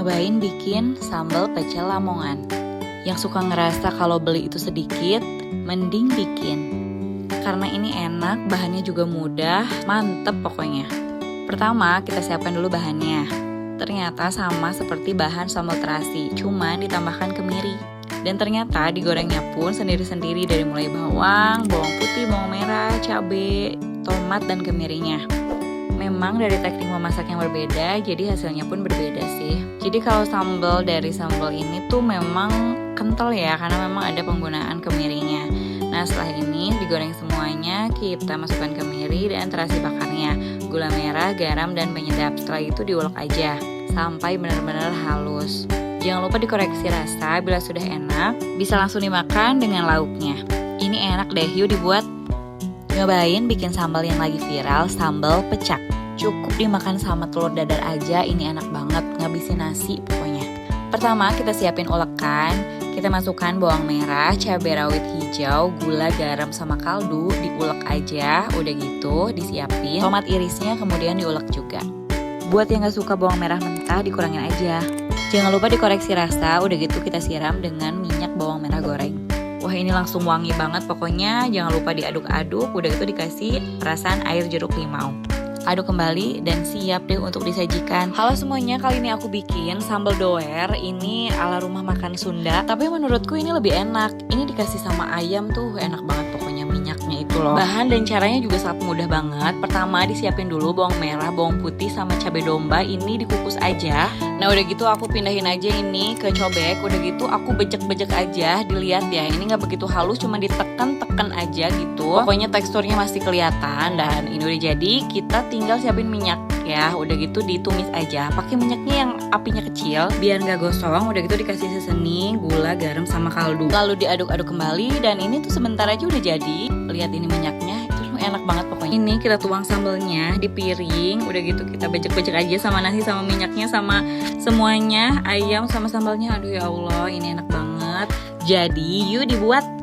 nyobain bikin sambal pecel Lamongan. Yang suka ngerasa kalau beli itu sedikit, mending bikin. Karena ini enak, bahannya juga mudah, mantep pokoknya. Pertama, kita siapkan dulu bahannya. Ternyata sama seperti bahan sambal terasi, cuman ditambahkan kemiri. Dan ternyata digorengnya pun sendiri-sendiri dari mulai bawang, bawang putih, bawang merah, cabai, tomat, dan kemirinya. Memang dari teknik memasak yang berbeda, jadi hasilnya pun berbeda sih. Jadi kalau sambal dari sambal ini tuh memang kental ya, karena memang ada penggunaan kemirinya. Nah setelah ini digoreng semuanya, kita masukkan kemiri dan terasi bakarnya, gula merah, garam, dan penyedap. Setelah itu diulek aja sampai benar-benar halus. Jangan lupa dikoreksi rasa, bila sudah enak bisa langsung dimakan dengan lauknya. Ini enak deh, yuk dibuat. Nyobain bikin sambal yang lagi viral, sambal pecak. Cukup dimakan sama telur dadar aja, ini enak banget, ngabisin nasi pokoknya. Pertama kita siapin ulekan, kita masukkan bawang merah, cabai rawit hijau, gula, garam, sama kaldu, diulek aja, udah gitu disiapin. Tomat irisnya kemudian diulek juga. Buat yang gak suka bawang merah mentah dikurangin aja. Jangan lupa dikoreksi rasa, udah gitu kita siram dengan minyak bawang merah goreng. Wah ini langsung wangi banget pokoknya, jangan lupa diaduk-aduk, udah gitu dikasih perasan air jeruk limau. Aduk kembali dan siap deh untuk disajikan. Halo semuanya, kali ini aku bikin sambal doer. Ini ala rumah makan Sunda, tapi menurutku ini lebih enak. Ini dikasih sama ayam tuh, enak banget pokoknya minyaknya itu loh. Bahan dan caranya juga sangat mudah banget. Pertama disiapin dulu bawang merah, bawang putih, sama cabai domba. Ini dikukus aja. Nah udah gitu aku pindahin aja ini ke cobek. Udah gitu aku bejek-bejek aja. Dilihat ya, ini gak begitu halus, cuma ditekan-tekan aja gitu. Pokoknya teksturnya masih kelihatan. Dan ini udah jadi, kita tinggal siapin minyak ya. Udah gitu ditumis aja. Pakai minyaknya yang apinya kecil biar gak gosong. Udah gitu dikasih seasoning, gula, garam, sama kaldu. Lalu diaduk-aduk kembali dan ini tuh sebentar aja udah jadi. Lihat ini minyaknya, itu enak banget pokoknya. Ini kita tuang sambalnya di piring. Udah gitu kita bejek-bejek aja sama nasi, sama minyaknya, sama semuanya, ayam sama sambalnya. Aduh ya Allah, ini enak banget. Jadi yuk dibuat.